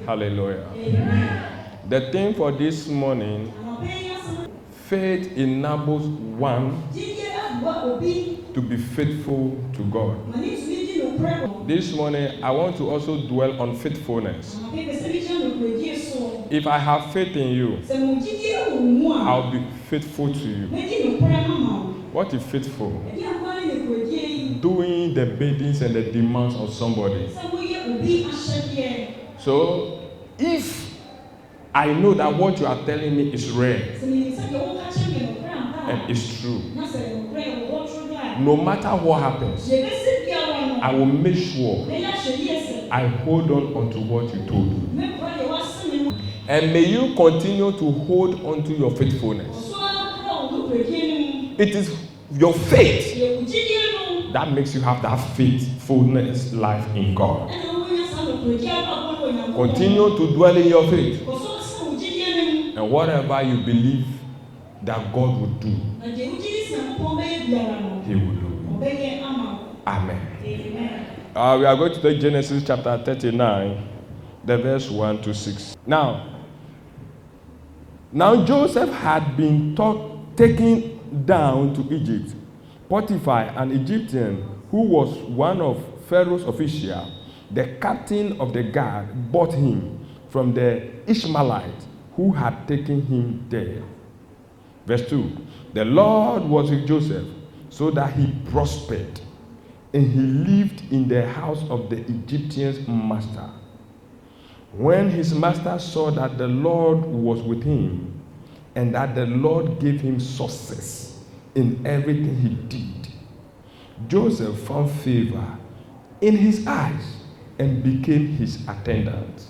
Hallelujah. The theme for this morning, faith enables one to be faithful to God. This morning, I want to also dwell on faithfulness. If I have faith in you, I'll be faithful to you. What is faithful? Doing the biddings and the demands of somebody. So, if I know that what you are telling me is real and is true, no matter what happens, I will make sure I hold on to what you told me. And may you continue to hold on to your faithfulness. It is your faith that makes you have that faithfulness life in God. Continue to dwell in your faith. And whatever you believe that God will do, He will do. Amen. We are going to take Genesis chapter 39, the verse 1 to 6. Now Joseph had been taken down to Egypt. Potiphar, an Egyptian who was one of Pharaoh's officials, the captain of the guard, bought him from the Ishmaelites who had taken him there. Verse 2. The Lord was with Joseph, so that he prospered, and he lived in the house of the Egyptian's master. When his master saw that the Lord was with him, and that the Lord gave him success in everything he did, Joseph found favor in his eyes and became his attendant.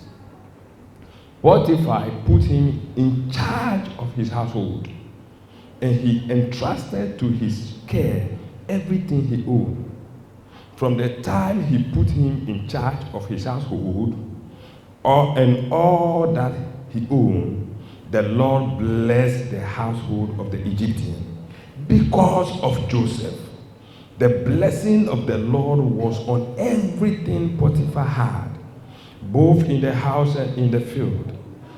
Potiphar put him in charge of his household, and he entrusted to his care everything he owned. From the time he put him in charge of his household and all that he owned, the Lord blessed the household of the Egyptian because of Joseph. The blessing of the Lord was on everything Potiphar had, both in the house and in the field.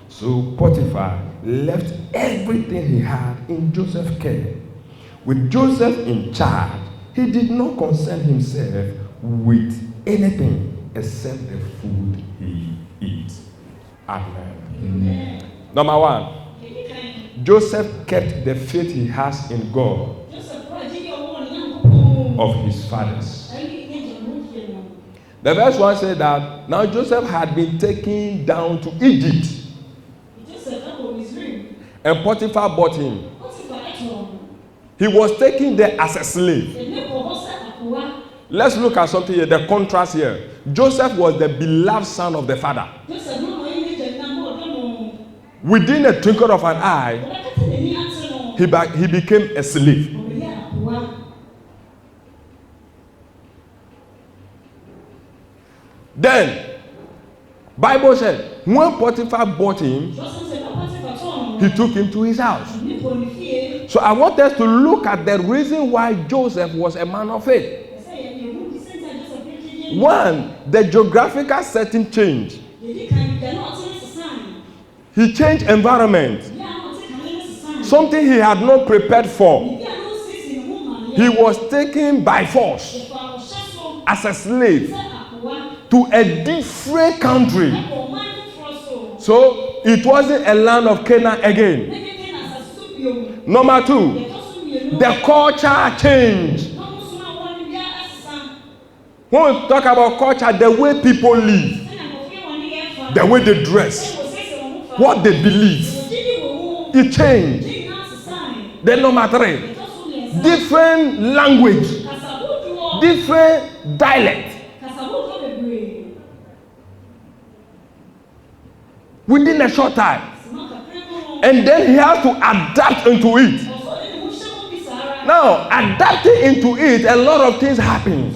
So Potiphar left everything he had in Joseph's care. With Joseph in charge, he did not concern himself with anything except the food he eats. Amen. Amen. Number 1, Joseph kept the faith he has in God of his fathers. The verse 1 said that now Joseph had been taken down to Egypt, and Potiphar bought him. He was taken there as a slave. Let's look at something here, the contrast here. Joseph was the beloved son of the father. Within a twinkle of an eye, he became a slave. Then, Bible said, when Potiphar bought him, he took him to his house. So I want us to look at the reason why Joseph was a man of faith. 1, the geographical setting changed. He changed environment. Something he had not prepared for. He was taken by force as a slave to a different country. So it wasn't a land of Canaan again. Number 2, the culture changed. When we talk about culture, the way people live, the way they dress, what they believe, it changed. Then number 3, different language, different dialect. Within a short time. And then he has to adapt into it. Now, adapting into it, a lot of things happen.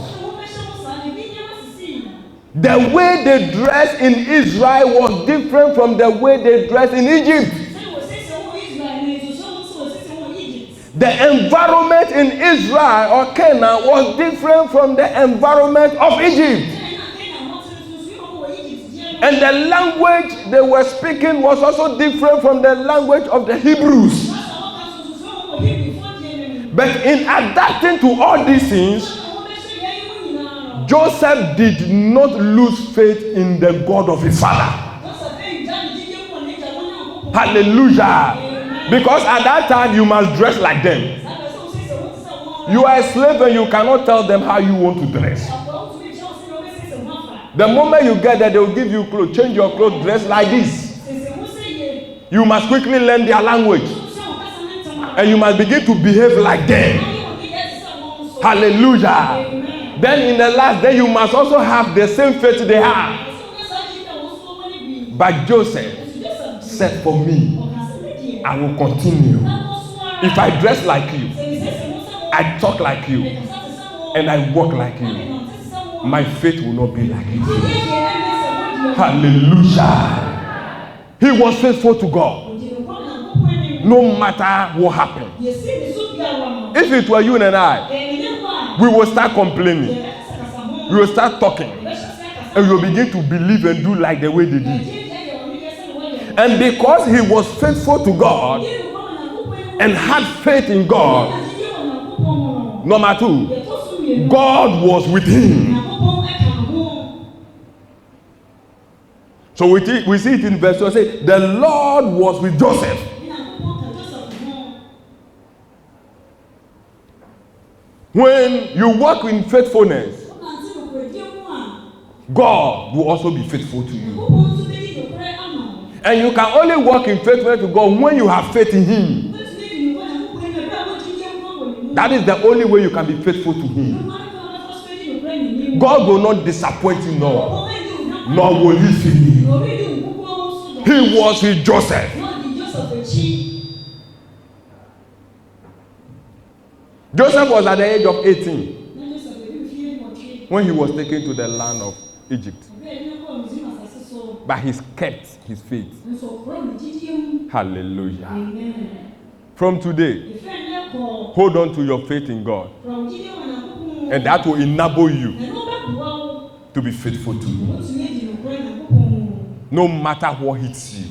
The way they dress in Israel was different from the way they dress in Egypt. The environment in Israel or Canaan was different from the environment of Egypt. And the language they were speaking was also different from the language of the Hebrews. But in adapting to all these things, Joseph did not lose faith in the God of his father. Hallelujah. Because at that time you must dress like them. You are a slave and you cannot tell them how you want to dress. The moment you get there, they will give you clothes. Change your clothes, dress like this. You must quickly learn their language. And you must begin to behave like them. Hallelujah. Then in the last day, you must also have the same faith they have. But Joseph said, for me, I will continue. If I dress like you, I talk like you, and I walk like you, my faith will not be like you. Hallelujah. He was faithful to God. No matter what happened. If it were you and I, we will start complaining. We will start talking. And we will begin to believe and do like the way they did. And because he was faithful to God and had faith in God, number two, God was with him. So we see it in verse 2. Say, the Lord was with Joseph. When you walk in faithfulness, God will also be faithful to you. And you can only walk in faithfulness to God when you have faith in him. That is the only way you can be faithful to him. God will not disappoint you, nor will he fail you. He was with Joseph. Joseph was at the age of 18 when he was taken to the land of Egypt. But he kept his faith. Hallelujah. Amen. From today, hold on to your faith in God. And that will enable you to be faithful to him. No matter what hits you,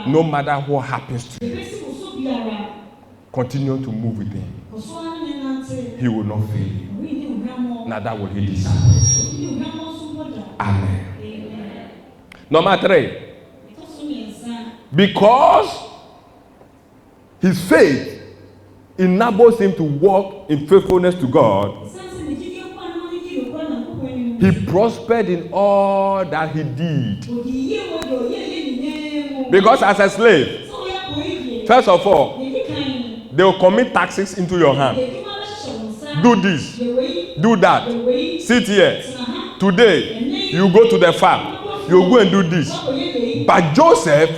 no matter what happens to you, continue to move with him. He will not fail you. Neither will he disappoint you. Amen. Number 3. Because his faith enables him to walk in faithfulness to God, he prospered in all that he did. Because as a slave, first of all, they will commit taxes into your hand. Do this, do that, sit here. Today, you go to the farm, you go and do this. But Joseph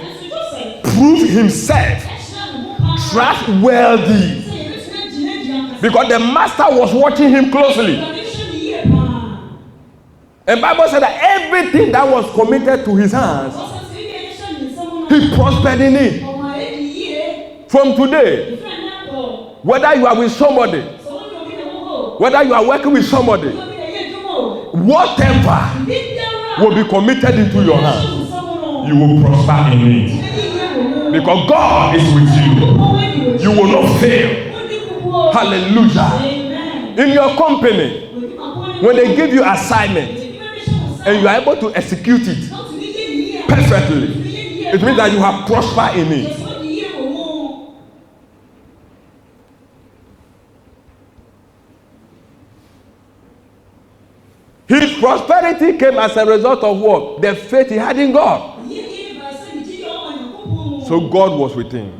proved himself trustworthy because the master was watching him closely. And Bible said that everything that was committed to his hands, he prospered in it. From today, whether you are with somebody, whether you are working with somebody, whatever will be committed into your hands, you will prosper in it. Because God is with you. You will not fail. Hallelujah. In your company, when they give you assignment and you are able to execute it perfectly, it means that you have prospered in it. His prosperity came as a result of what? The faith he had in God. So God was with him.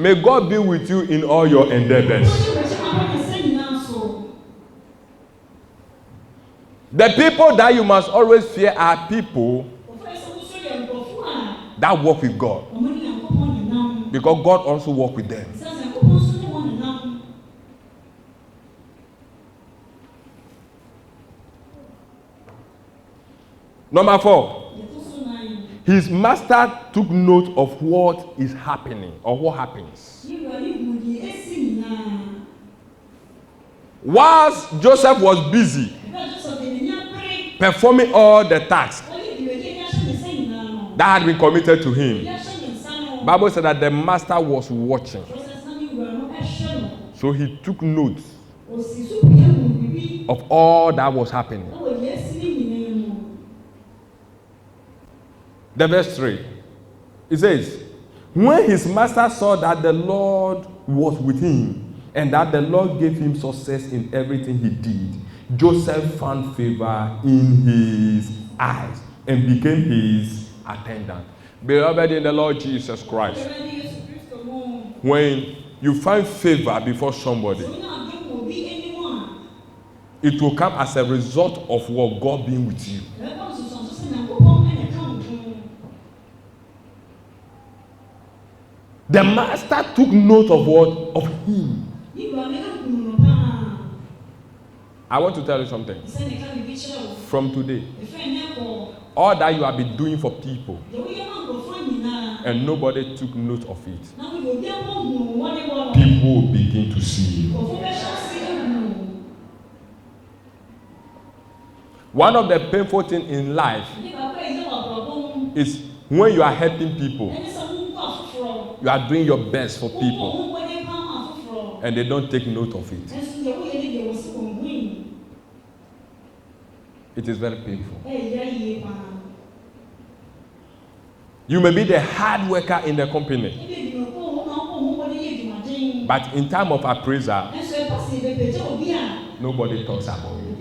May God be with you in all your endeavors. The people that you must always fear are people that walk with God. Because God also walks with them. Number 4. His master took note of what is happening or what happens. Whilst Joseph was busy performing all the tasks that had been committed to him. Bible said that the master was watching. So he took notes of all that was happening. The verse 3. It says, when his master saw that the Lord was with him and that the Lord gave him success in everything he did, Joseph found favor in his eyes and became his attendant. Beloved in the Lord Jesus Christ, when you find favor before somebody, it will come as a result of what God being with you. The master took note of what? Of him. I want to tell you something. From today, all that you have been doing for people and nobody took note of it, people will begin to see you. One of the painful things in life is when you are helping people, you are doing your best for people, and they don't take note of it. It is very painful. You may be the hard worker in the company, but in time of appraisal, nobody talks about you.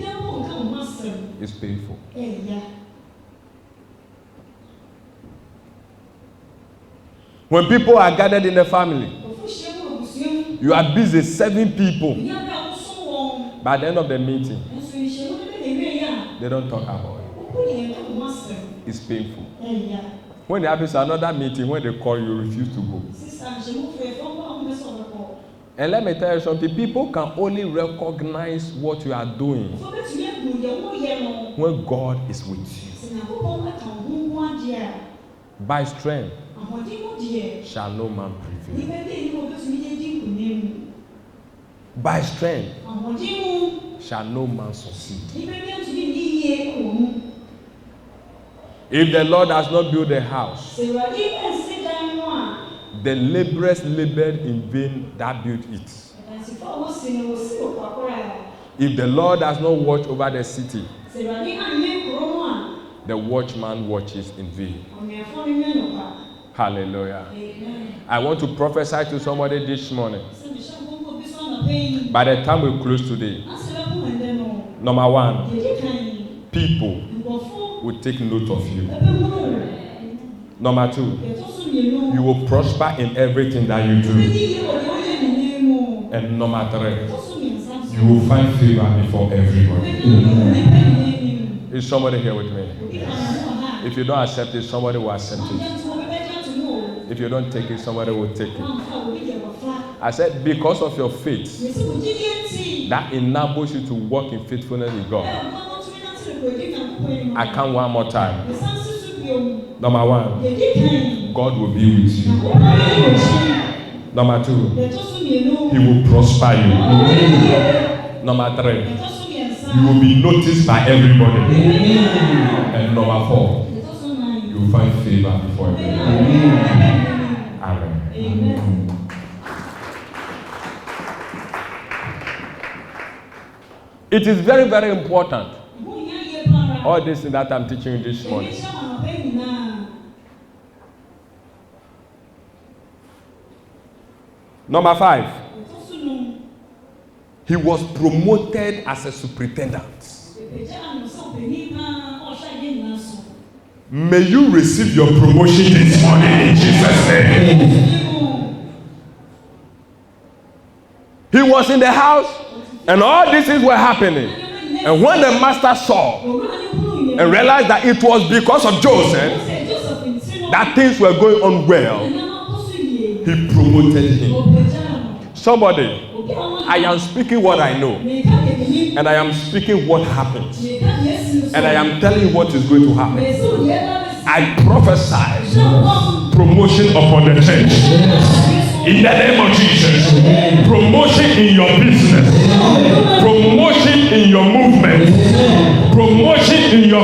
It's painful. When people are gathered in the family, you are busy serving people. By the end of the meeting, they don't talk about it. It's painful. When it happens to another meeting, when they call you, refuse to go. And let me tell you something, people can only recognize what you are doing when God is with you. By strength shall no man prevail. By strength shall no man succeed. If the Lord has not built a house, the laborers labored in vain that built it. If the Lord has not watched over the city, the watchman watches in vain. Hallelujah. Amen. I want to prophesy to somebody this morning. By the time we close today, number one, people will take note of you. Number two, you will prosper in everything that you do. And number three, you will find favor before everybody. Is somebody here with me? Yes. If you don't accept it, somebody will accept it. If you don't take it, somebody will take it. I said, because of your faith, that enables you to walk in faithfulness with God. I count one more time. Number one, God will be with you. Number two, He will prosper you. Number three, you will be noticed by everybody. And number four, you will find favor before everybody. Amen. Amen. It is very, very important. All this that I'm teaching you this morning. Number 5. He was promoted as a superintendent. May you receive your promotion this morning in Jesus' name. He was in the house and all these things were happening. And when the master saw and realized that it was because of Joseph that things were going on well, he promoted him. Somebody, I am speaking what I know, and I am speaking what happens, and I am telling you what is going to happen. I prophesy promotion upon the church. In the name of Jesus, promotion in your business, promotion in your movement, promotion in your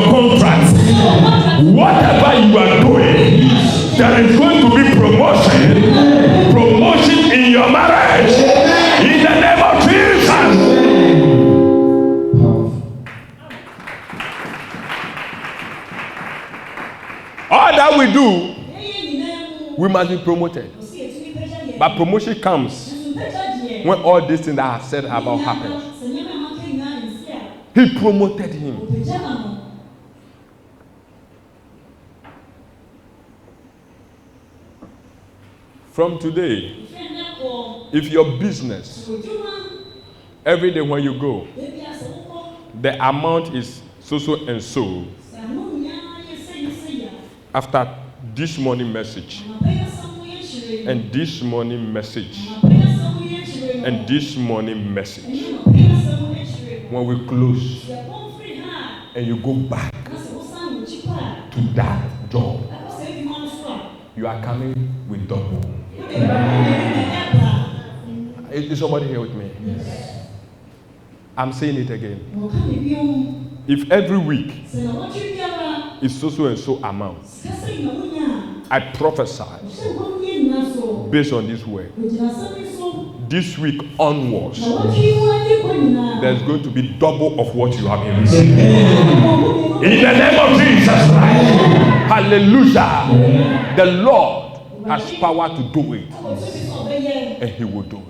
must be promoted. But promotion comes when all these things that I have said about happen. He promoted him. From today, if your business, every day when you go, the amount is so and so, after this morning message, and this morning message, and this morning message, when we close, and you go back to that job, you are coming with double. Is somebody here with me? Yes. I'm saying it again. If every week is so and so amount, I prophesy based on this word. This week onwards, there's going to be double of what you have been receiving. In the name of Jesus Christ. Hallelujah. The Lord has power to do it. And he will do it.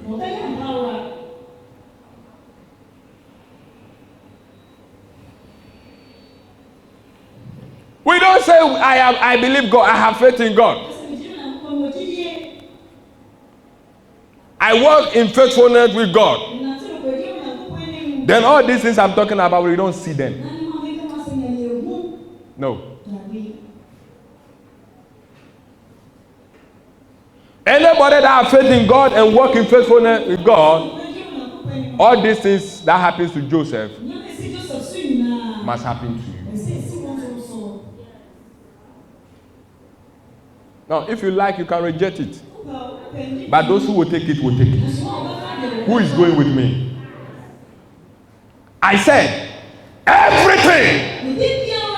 We don't say I believe God, I have faith in God. I walk in faithfulness with God. Then all these things I'm talking about, we don't see them. No. Anybody that have faith in God and walk in faithfulness with God, all these things that happens to Joseph must happen to you. Now, if you like, you can reject it. But those who will take it, will take it. Who is going with me? I said, everything.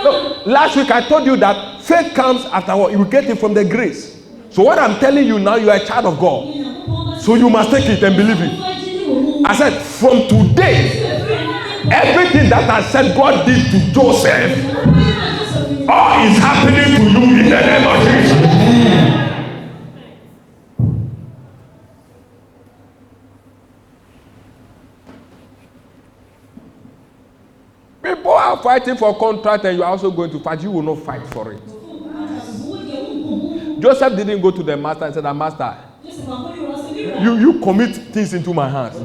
No, last week I told you that faith comes after what? You get it from the grace. So what I'm telling you now, you are a child of God. So you must take it and believe it. I said, from today, everything that I said God did to Joseph, all is happening to you in the name of Jesus. People are fighting for contract and you are also going to fight. You will not fight for it. Joseph didn't go to the master and said, Master, you commit things into my hands.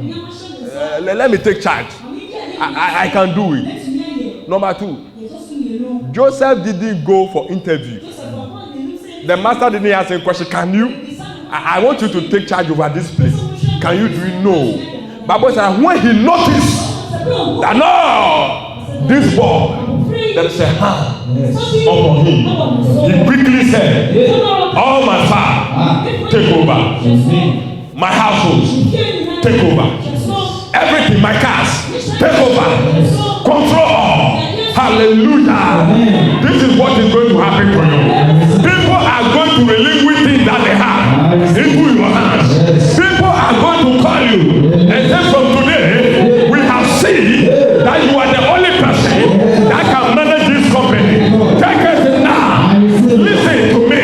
Let me take charge. I can do it. Number 2, Joseph didn't go for interview. The master didn't ask him a question. Can you? I want you to take charge over this place. Can you do it? No. Bible said when he noticed that no, this boy, there is a hand upon him. He quickly said, all my father, take over. My household, take over. Everything, my cars, take over. Control all. Hallelujah. This is what is going to happen to you. People are going to relinquish things that they have into your hands. People are going to call you and say from today, we have seen that you are the only person that can manage this company. Take it now. Listen to me.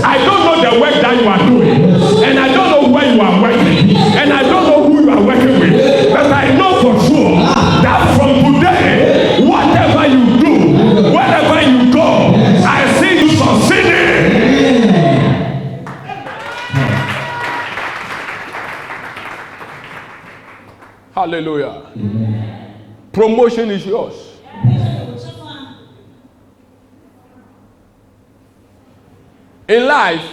I don't know the work that you are doing. And I don't know where you are working. And I don't know who you are working with. But I know for sure that from today, whatever you do, wherever you go, I see you succeeding. Hallelujah. Amen. Promotion is yours. In life,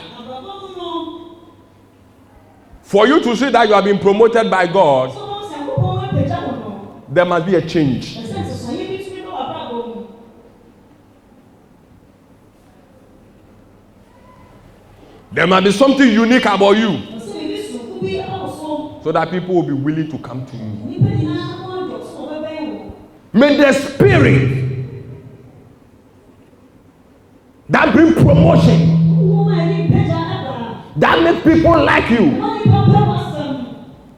for you to see that you have been promoted by God, there must be a change. There must be something unique about you so that people will be willing to come to you. May the spirit that brings promotion, that makes people like you,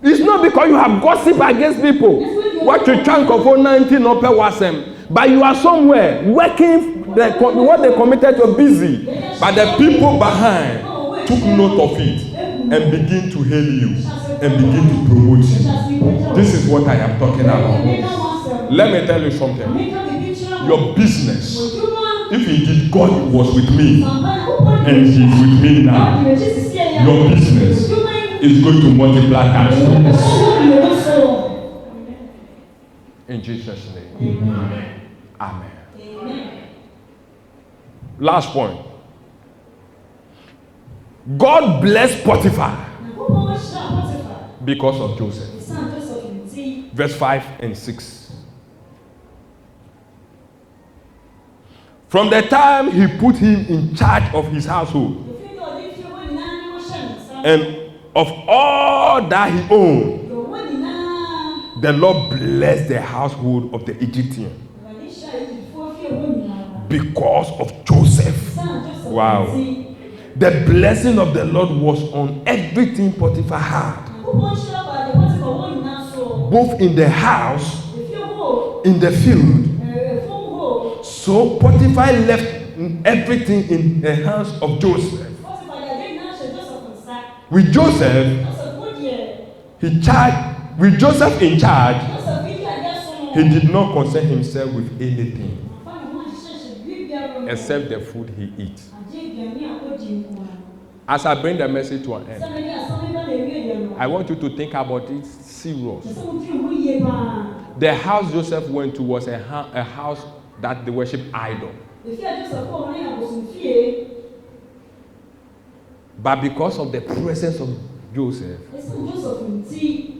it's not because you have gossip against people. What you chunk of 19 or per wasem, but you are somewhere working. What they committed to busy, but the people behind took note of it and begin to hail you and begin to promote you. This is what I am talking about. Let me tell you something. Your business, if indeed God was with me and He's with me now, your business is going to multiply times. In Jesus' name. Amen. Amen. Last point. God blessed Potiphar because of Joseph. Verse 5 and 6. From the time he put him in charge of his household and of all that he owned, the Lord blessed the household of the Egyptian because of Joseph. Wow. The blessing of the Lord was on everything Potiphar had, both in the house, in the field. So Potiphar left everything in the hands of Joseph. With Joseph, with Joseph in charge, he did not concern himself with anything except the food he eats. As I bring the message to an end, I want you to think about it serious. The house Joseph went to was a house that they worship idol. But because of the presence of Joseph,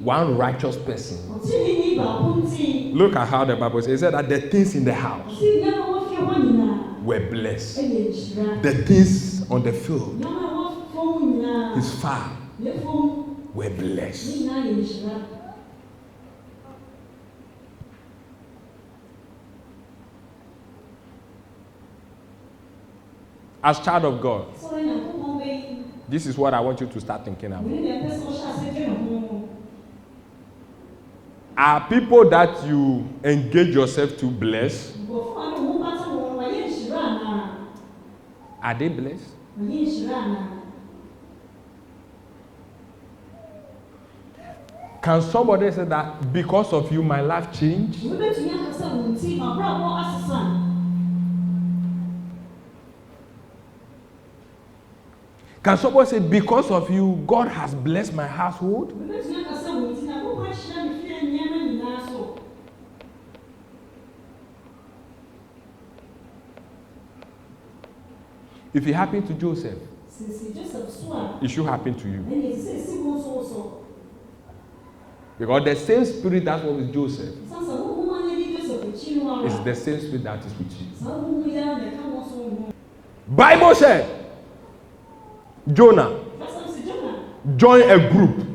one righteous person, look at how the Bible says, it said that the things in the house were blessed. The things on the field, his farm, were blessed. As child of God, this is what I want you to start thinking about. Are people that you engage yourself to bless? Are they blessed? Can somebody say that because of you my life changed? Can somebody say because of you God has blessed my household? If it happened to Joseph, it should happen to you. Because the same spirit that was with Joseph is the same spirit that is with you. Bible said Jonah joined a group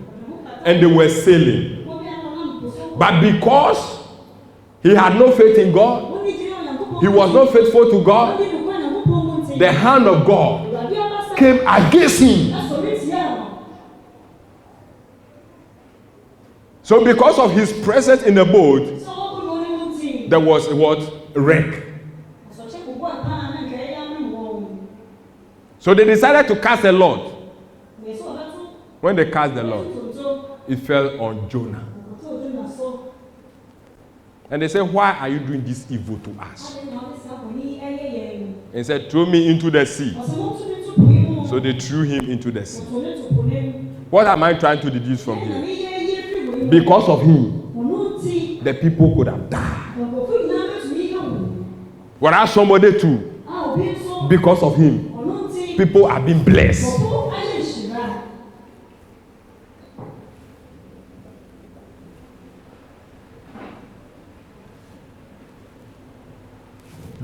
and they were sailing. But because he had no faith in God, he was not faithful to God, the hand of God came against him. So because of his presence in the boat, there was what? Wreck. So they decided to cast a lot. When they cast the lot, it fell on Jonah. And they said, why are you doing this evil to us? And he said, throw me into the sea. So they threw him into the sea. What am I trying to deduce from here? Because of him, the people could have died. Whereas somebody too, because of him, people are being blessed.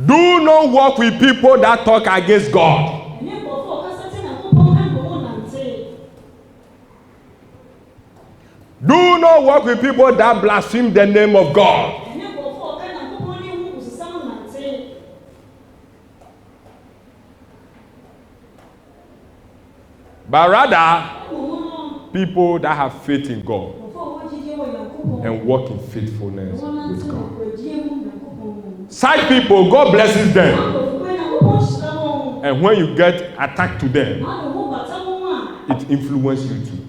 Do not walk with people that talk against God. Do not walk with people that blaspheme the name of God. But rather, people that have faith in God and walk in faithfulness with God. Such people, God blesses them. And when you get attacked to them, it influences you too.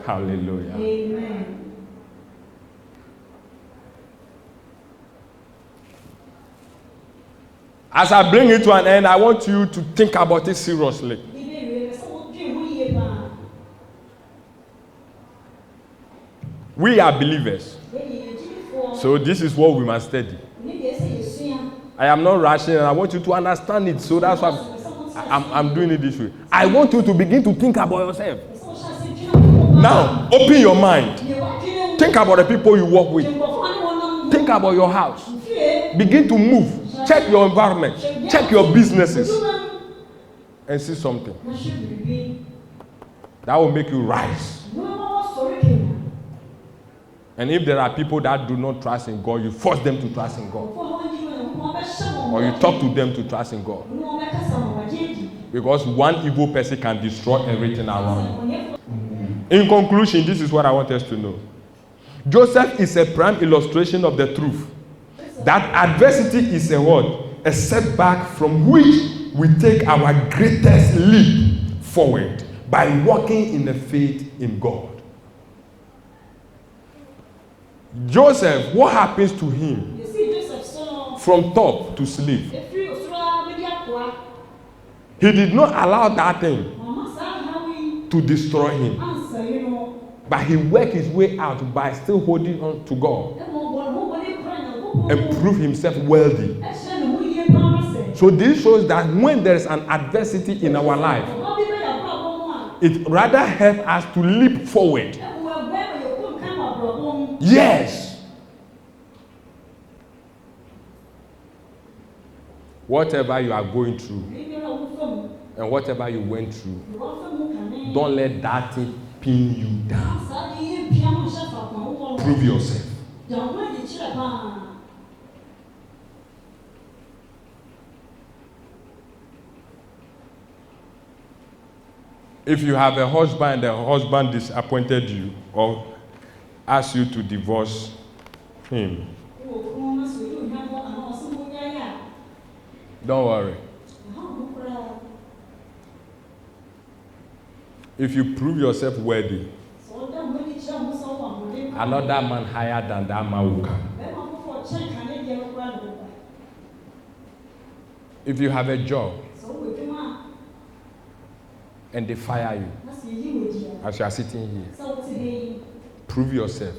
Hallelujah. Amen. As I bring it to an end, I want you to think about it seriously. We are believers. So this is what we must study. I am not rushing, and I want you to understand it. So that's why I'm doing it this way. I want you to begin to think about yourself. Now, open your mind. Think about the people you work with. Think about your house. Begin to move. Check your environment. Check your businesses. And see something. That will make you rise. And if there are people that do not trust in God, you force them to trust in God. Or you talk to them to trust in God. Because one evil person can destroy everything around you. In conclusion, this is what I want us to know. Joseph is a prime illustration of the truth that adversity is a what? A setback from which we take our greatest leap forward by walking in the faith in God. Joseph, what happens to him from top to slave? He did not allow that thing to destroy him, but he worked his way out by still holding on to God and prove himself wealthy. So this shows that when there is an adversity in our life, it rather helps us to leap forward. Yes. Whatever you are going through and whatever you went through, don't let that thing pin you down. Prove yourself. If you have a husband and the husband disappointed you or asked you to divorce him, don't worry. If you prove yourself worthy, another man higher than that man will come. If you have a job and they fire you as you are sitting here, prove yourself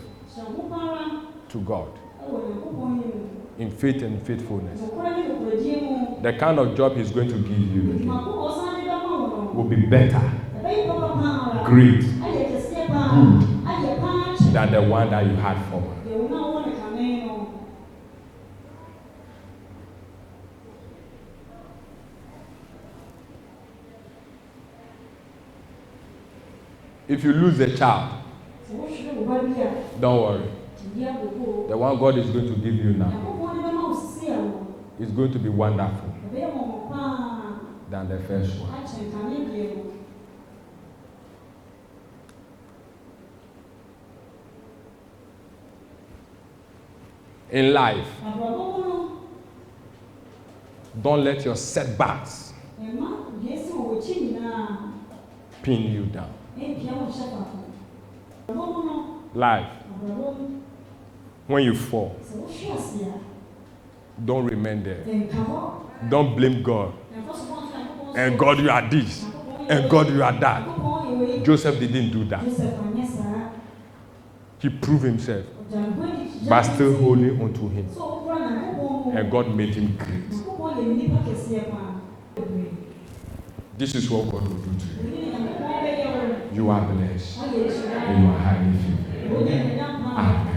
to God in faith and faithfulness. The kind of job He's going to give you again will be better, great, good than the one that you had formerly. If you lose a child, don't worry. The one God is going to give you now is going to be wonderful than the first one. In life, don't let your setbacks pin you down. Life, when you fall, don't remain there. Don't blame God. And God, you are this. And God, you are that. Joseph didn't do that. He proved himself by still holding on to him. And God made him great. This is what God will do to you. You are blessed. And you are highly favored. Amen.